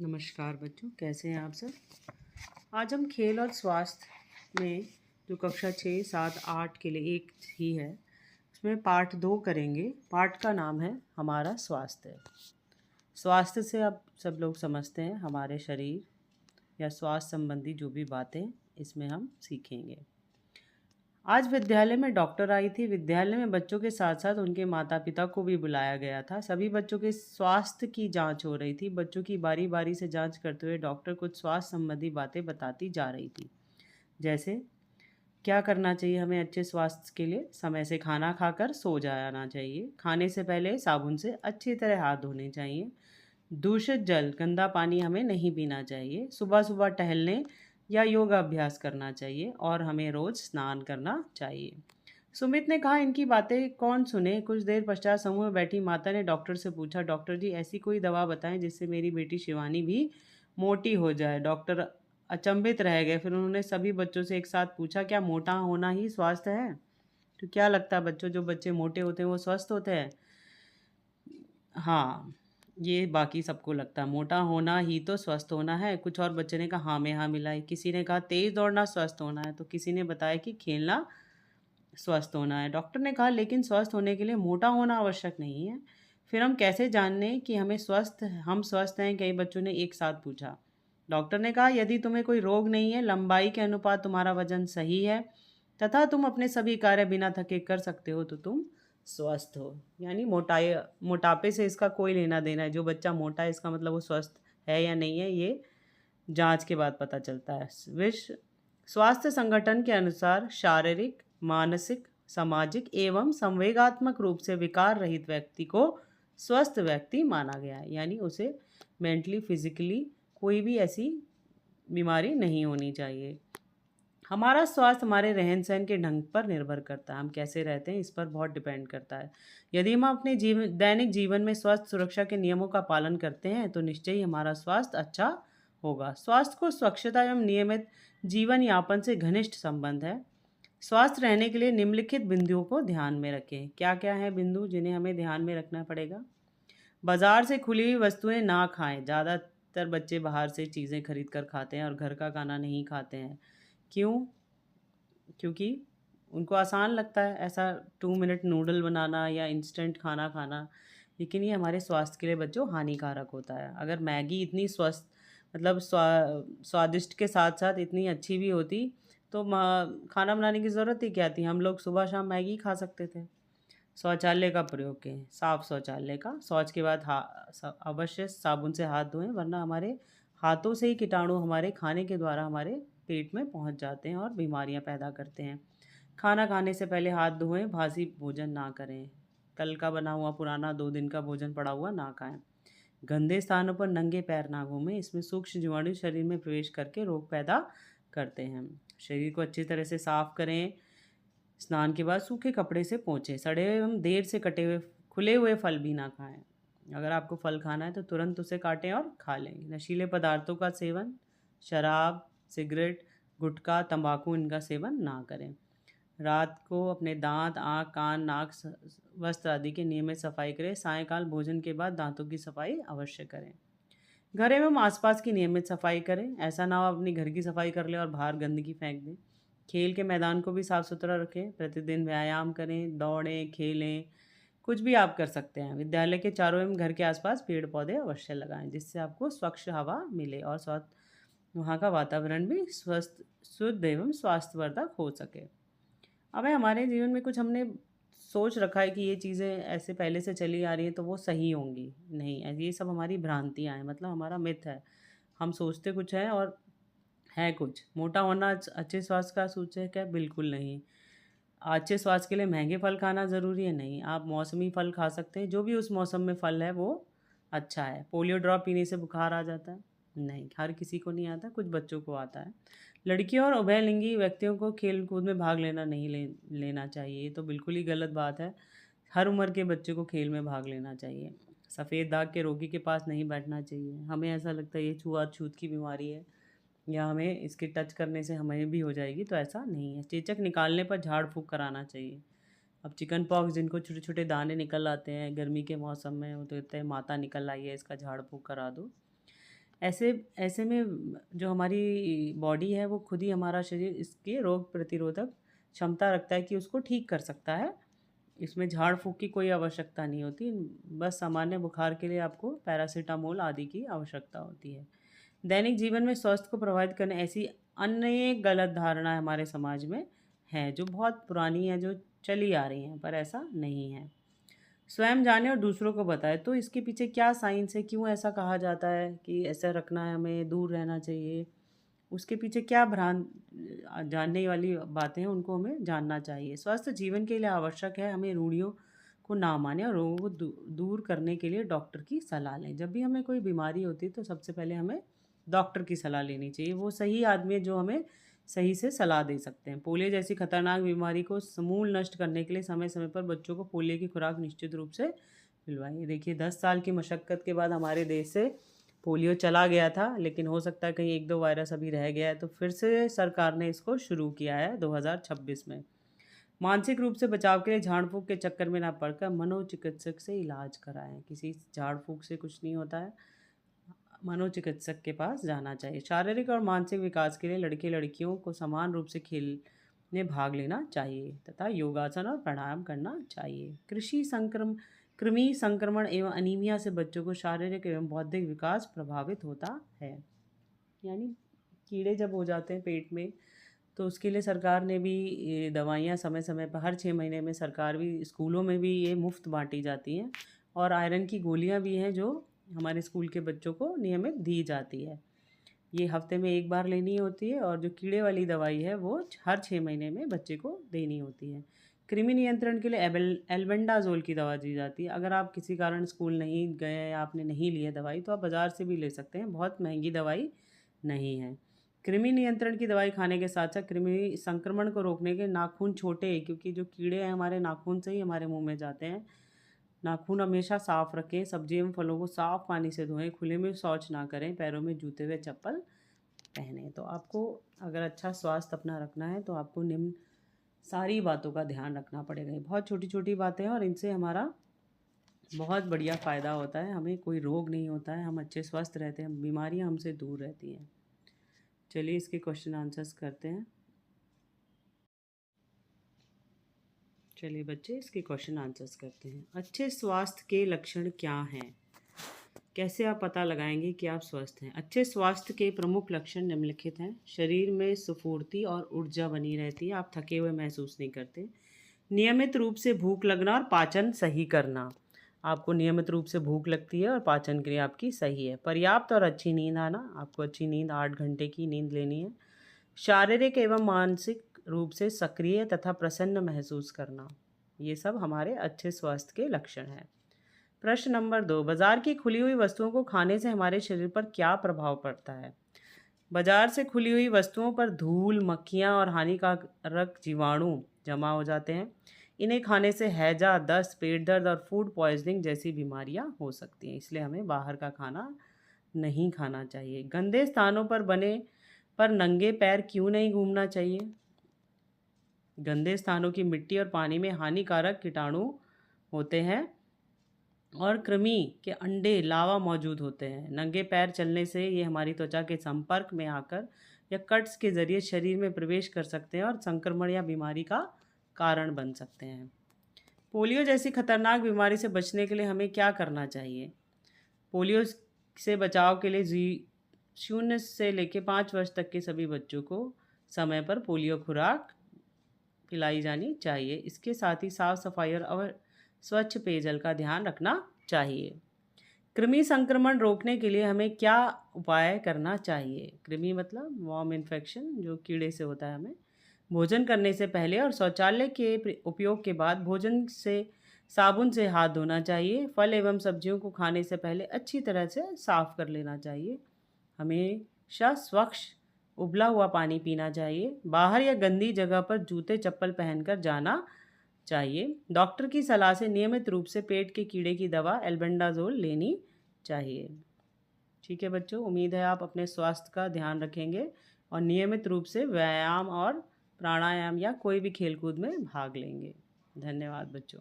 नमस्कार बच्चों, कैसे हैं आप सब। आज हम खेल और स्वास्थ्य में जो कक्षा 6, 7, 8 के लिए एक ही है, उसमें पार्ट 2 करेंगे। पार्ट का नाम है हमारा स्वास्थ्य। स्वास्थ्य से आप सब लोग समझते हैं हमारे शरीर या स्वास्थ्य संबंधी जो भी बातें इसमें हम सीखेंगे। आज विद्यालय में डॉक्टर आई थी। विद्यालय में बच्चों के साथ साथ उनके माता पिता को भी बुलाया गया था। सभी बच्चों के स्वास्थ्य की जांच हो रही थी। बच्चों की बारी बारी से जांच करते हुए डॉक्टर कुछ स्वास्थ्य संबंधी बातें बताती जा रही थी। जैसे क्या करना चाहिए हमें अच्छे स्वास्थ्य के लिए। समय से खाना खाकर सो जाना चाहिए। खाने से पहले साबुन से अच्छी तरह हाथ धोने चाहिए। दूषित जल, गंदा पानी हमें नहीं पीना चाहिए। सुबह सुबह टहलने या योगा अभ्यास करना चाहिए और हमें रोज़ स्नान करना चाहिए। सुमित ने कहा, इनकी बातें कौन सुने। कुछ देर पश्चात समूह में बैठी माता ने डॉक्टर से पूछा, डॉक्टर जी ऐसी कोई दवा बताएं जिससे मेरी बेटी शिवानी भी मोटी हो जाए। डॉक्टर अचंभित रह गए। फिर उन्होंने सभी बच्चों से एक साथ पूछा, क्या मोटा होना ही स्वास्थ्य है। तो क्या लगता है बच्चों, जो बच्चे मोटे होते हैं वो स्वस्थ होते हैं? हाँ, ये बाकी सबको लगता है मोटा होना ही तो स्वस्थ होना है। कुछ और बच्चे ने कहा हाँ में हाँ मिलाई। किसी ने कहा तेज दौड़ना स्वस्थ होना है, तो किसी ने बताया कि खेलना स्वस्थ होना है। डॉक्टर ने कहा लेकिन स्वस्थ होने के लिए मोटा होना आवश्यक नहीं है। फिर हम कैसे जाने कि हम स्वस्थ हैं? कई बच्चों ने एक साथ पूछा। डॉक्टर ने कहा यदि तुम्हें कोई रोग नहीं है, लंबाई के अनुपात तुम्हारा वजन सही है तथा तुम अपने सभी कार्य बिना थके कर सकते हो तो तुम स्वस्थ हो। यानी मोटापे से इसका कोई लेना देना है। जो बच्चा मोटा है इसका मतलब वो स्वस्थ है या नहीं है, ये जांच के बाद पता चलता है। विश्व स्वास्थ्य संगठन के अनुसार शारीरिक, मानसिक, सामाजिक एवं संवेगात्मक रूप से विकार रहित व्यक्ति को स्वस्थ व्यक्ति माना गया है। यानी उसे मेंटली, फिजिकली कोई भी ऐसी बीमारी नहीं होनी चाहिए। हमारा स्वास्थ्य हमारे रहन सहन के ढंग पर निर्भर करता है। हम कैसे रहते हैं इस पर बहुत डिपेंड करता है। यदि हम अपने दैनिक जीवन में स्वास्थ्य सुरक्षा के नियमों का पालन करते हैं तो निश्चय ही हमारा स्वास्थ्य अच्छा होगा। स्वास्थ्य को स्वच्छता एवं नियमित जीवन यापन से घनिष्ठ संबंध है। स्वस्थ रहने के लिए निम्नलिखित बिंदुओं को ध्यान में रखें। क्या क्या है बिंदु जिन्हें हमें ध्यान में रखना पड़ेगा? बाजार से खुली हुई वस्तुएं ना खाएं। ज़्यादातर बच्चे बाहर से चीज़ें खरीद कर खाते हैं और घर का खाना नहीं खाते हैं। क्यों? क्योंकि उनको आसान लगता है ऐसा 2 मिनट नूडल बनाना या इंस्टेंट खाना खाना। लेकिन ये हमारे स्वास्थ्य के लिए बच्चों हानिकारक होता है। अगर मैगी इतनी स्वस्थ मतलब स्वादिष्ट के साथ साथ इतनी अच्छी भी होती तो खाना बनाने की ज़रूरत ही क्या थी। हम लोग सुबह शाम मैगी खा सकते थे। शौचालय का प्रयोग करें। साफ शौचालय का, शौच के बाद अवश्य साबुन से हाथ धोएं, वरना हमारे हाथों से ही कीटाणु हमारे खाने के द्वारा हमारे पेट में पहुंच जाते हैं और बीमारियां पैदा करते हैं। खाना खाने से पहले हाथ धोएं। बासी भोजन ना करें। कल का बना हुआ पुराना 2 दिन का भोजन पड़ा हुआ ना खाएं। गंदे स्थानों पर नंगे पैर ना घूमें। इसमें सूक्ष्म जीवाणु शरीर में प्रवेश करके रोग पैदा करते हैं। शरीर को अच्छी तरह से साफ करें। स्नान के बाद सूखे कपड़े से पोंछें। सड़े एवं देर से कटे हुए खुले हुए फल भी ना खाएं। अगर आपको फल खाना है तो तुरंत उसे काटें और खा लें। नशीले पदार्थों का सेवन, शराब, सिगरेट, गुटखा, तंबाकू, इनका सेवन ना करें। रात को अपने दांत, आँख, कान, नाक, वस्त्र आदि की नियमित सफाई करें। सायंकाल भोजन के बाद दांतों की सफाई अवश्य करें। घर एवं आसपास की नियमित सफाई करें। ऐसा ना हो अपनी घर की सफाई कर लें और बाहर गंदगी फेंक दें। खेल के मैदान को भी साफ सुथरा रखें। प्रतिदिन व्यायाम करें, दौड़ें, खेलें, कुछ भी आप कर सकते हैं। विद्यालय के चारों एवं घर के आसपास पेड़ पौधे अवश्य लगाएं जिससे आपको स्वच्छ हवा मिले और वहाँ का वातावरण भी स्वस्थ, शुद्ध एवं स्वास्थ्यवर्धक हो सके। अब हमारे जीवन में कुछ हमने सोच रखा है कि ये चीज़ें ऐसे पहले से चली आ रही हैं तो वो सही होंगी। नहीं, ये सब हमारी भ्रांतियाँ हैं, मतलब हमारा मिथ है। हम सोचते कुछ है और है कुछ। मोटा होना अच्छे स्वास्थ्य का सूचक है? बिल्कुल नहीं। अच्छे स्वास्थ्य के लिए महंगे फल खाना ज़रूरी है? नहीं। आप मौसमी फल खा सकते हैं। जो भी उस मौसम में फल है वो अच्छा है। पोलियो ड्रॉप पीने से बुखार आ जाता है? नहीं, हर किसी को नहीं आता, कुछ बच्चों को आता है। लड़कियों और उभयलिंगी व्यक्तियों को खेल कूद में भाग लेना नहीं लेना चाहिए। ये तो बिल्कुल ही गलत बात है। हर उम्र के बच्चे को खेल में भाग लेना चाहिए। सफ़ेद दाग के रोगी के पास नहीं बैठना चाहिए। हमें ऐसा लगता है ये छुआछूत की बीमारी है या हमें इसके टच करने से हमें भी हो जाएगी, तो ऐसा नहीं है। चेचक निकालने पर झाड़ फूँक कराना चाहिए। अब चिकन पॉक्स जिनको छोटे छोटे दाने निकल आते हैं गर्मी के मौसम में, वो तो कहते हैं माता निकल आई है, इसका झाड़ फूँक करा दो। ऐसे ऐसे में जो हमारी बॉडी है वो खुद ही, हमारा शरीर इसकी रोग प्रतिरोधक क्षमता रखता है कि उसको ठीक कर सकता है। इसमें झाड़ फूँक की कोई आवश्यकता नहीं होती, बस सामान्य बुखार के लिए आपको पैरासिटामोल आदि की आवश्यकता होती है। दैनिक जीवन में स्वास्थ्य को प्रभावित करने ऐसी अन्य गलत धारणा हमारे समाज में है, जो बहुत पुरानी है, जो चली आ रही हैं, पर ऐसा नहीं है। स्वयं जाने और दूसरों को बताएं, तो इसके पीछे क्या साइंस है, क्यों ऐसा कहा जाता है कि ऐसा रखना है, हमें दूर रहना चाहिए, उसके पीछे क्या जानने वाली बातें हैं, उनको हमें जानना चाहिए। स्वस्थ जीवन के लिए आवश्यक है हमें रूढ़ियों को ना माने और रोगों को दूर करने के लिए डॉक्टर की सलाह लें। जब भी हमें कोई बीमारी होती है तो सबसे पहले हमें डॉक्टर की सलाह लेनी चाहिए। वो सही आदमी है जो हमें सही से सलाह दे सकते हैं। पोलियो जैसी खतरनाक बीमारी को समूल नष्ट करने के लिए समय समय पर बच्चों को पोलियो की खुराक निश्चित रूप से पिलवाइए। देखिए 10 साल की मशक्क़त के बाद हमारे देश से पोलियो चला गया था, लेकिन हो सकता है कहीं 1-2 वायरस अभी रह गया है, तो फिर से सरकार ने इसको शुरू किया है 2026 में। मानसिक रूप से बचाव के लिए झाड़-फूँक के चक्कर में ना पड़कर मनोचिकित्सक से इलाज कराएँ। किसी झाड़-फूँक से कुछ नहीं होता है, मनोचिकित्सक के पास जाना चाहिए। शारीरिक और मानसिक विकास के लिए लड़के-लड़कियों को समान रूप से खेल में भाग लेना चाहिए तथा योगासन और प्राणायाम करना चाहिए। कृमि संक्रमण एवं अनीमिया से बच्चों को शारीरिक एवं बौद्धिक विकास प्रभावित होता है। यानी कीड़े जब हो जाते हैं पेट में, तो उसके लिए सरकार ने भी ये दवाइयाँ समय-समय पर हर 6 महीने में सरकार भी स्कूलों में भी ये मुफ़्त बाँटी जाती हैं, और आयरन की गोलियाँ भी हैं जो हमारे स्कूल के बच्चों को नियमित दी जाती है। ये हफ्ते में 1 बार लेनी होती है, और जो कीड़े वाली दवाई है वो हर 6 महीने में बच्चे को देनी होती है। कृमि नियंत्रण के लिए एल्बेंडाज़ोल की दवा दी जाती है। अगर आप किसी कारण स्कूल नहीं गए या आपने नहीं ली है दवाई, तो आप बाज़ार से भी ले सकते हैं, बहुत महंगी दवाई नहीं है। कृमि नियंत्रण की दवाई खाने के साथ-साथ कृमि संक्रमण को रोकने के नाखून छोटे, क्योंकि जो कीड़े हैं हमारे नाखून से ही हमारे मुँह में जाते हैं। नाखून हमेशा साफ़ रखें, सब्ज़ी एवं फलों को साफ़ पानी से धोएँ, खुले में शौच ना करें, पैरों में जूते व चप्पल पहनें। तो आपको अगर अच्छा स्वास्थ्य अपना रखना है तो आपको निम्न सारी बातों का ध्यान रखना पड़ेगा। ये बहुत छोटी-छोटी बातें हैं और इनसे हमारा बहुत बढ़िया फ़ायदा होता है। हमें कोई रोग नहीं होता है, हम अच्छे स्वस्थ रहते हैं, बीमारियाँ हमसे दूर रहती हैं। चलिए इसके क्वेश्चन आंसर्स करते हैं। चलिए बच्चे इसके क्वेश्चन आंसर्स करते हैं। अच्छे स्वास्थ्य के लक्षण क्या हैं? कैसे आप पता लगाएंगे कि आप स्वस्थ हैं? अच्छे स्वास्थ्य के प्रमुख लक्षण निम्नलिखित हैं। शरीर में स्फूर्ति और ऊर्जा बनी रहती है, आप थके हुए महसूस नहीं करते। नियमित रूप से भूख लगना और पाचन सही करना। आपको नियमित रूप से भूख लगती है और पाचन क्रिया आपकी सही है। पर्याप्त और अच्छी नींद आना, आपको अच्छी नींद 8 घंटे की नींद लेनी है। शारीरिक एवं मानसिक रूप से सक्रिय तथा प्रसन्न महसूस करना, ये सब हमारे अच्छे स्वास्थ्य के लक्षण हैं। प्रश्न नंबर 2, बाजार की खुली हुई वस्तुओं को खाने से हमारे शरीर पर क्या प्रभाव पड़ता है? बाजार से खुली हुई वस्तुओं पर धूल, मक्खियाँ और हानिकारक जीवाणु जमा हो जाते हैं। इन्हें खाने से हैजा, दस्त, पेट दर्द और फूड पॉइजनिंग जैसी बीमारियां हो सकती हैं, इसलिए हमें बाहर का खाना नहीं खाना चाहिए। गंदे स्थानों पर नंगे पैर क्यों नहीं घूमना चाहिए? गंदे स्थानों की मिट्टी और पानी में हानिकारक कीटाणु होते हैं और कृमि के अंडे, लावा मौजूद होते हैं। नंगे पैर चलने से ये हमारी त्वचा के संपर्क में आकर या कट्स के ज़रिए शरीर में प्रवेश कर सकते हैं और संक्रमण या बीमारी का कारण बन सकते हैं। पोलियो जैसी खतरनाक बीमारी से बचने के लिए हमें क्या करना चाहिए? पोलियो से बचाव के लिए 0 से लेकर 5 वर्ष तक के सभी बच्चों को समय पर पोलियो खुराक पिलाई जानी चाहिए। इसके साथ ही साफ सफाई और स्वच्छ पेयजल का ध्यान रखना चाहिए। कृमि संक्रमण रोकने के लिए हमें क्या उपाय करना चाहिए? कृमि मतलब वॉर्म इन्फेक्शन, जो कीड़े से होता है। हमें भोजन करने से पहले और शौचालय के उपयोग के बाद भोजन से साबुन से हाथ धोना चाहिए। फल एवं सब्जियों को खाने से पहले अच्छी तरह से साफ कर लेना चाहिए। हमेशा स्वच्छ उबला हुआ पानी पीना चाहिए। बाहर या गंदी जगह पर जूते चप्पल पहनकर जाना चाहिए। डॉक्टर की सलाह से नियमित रूप से पेट के कीड़े की दवा एल्बेंडाजोल लेनी चाहिए। ठीक है बच्चों, उम्मीद है आप अपने स्वास्थ्य का ध्यान रखेंगे और नियमित रूप से व्यायाम और प्राणायाम या कोई भी खेलकूद में भाग लेंगे। धन्यवाद बच्चों।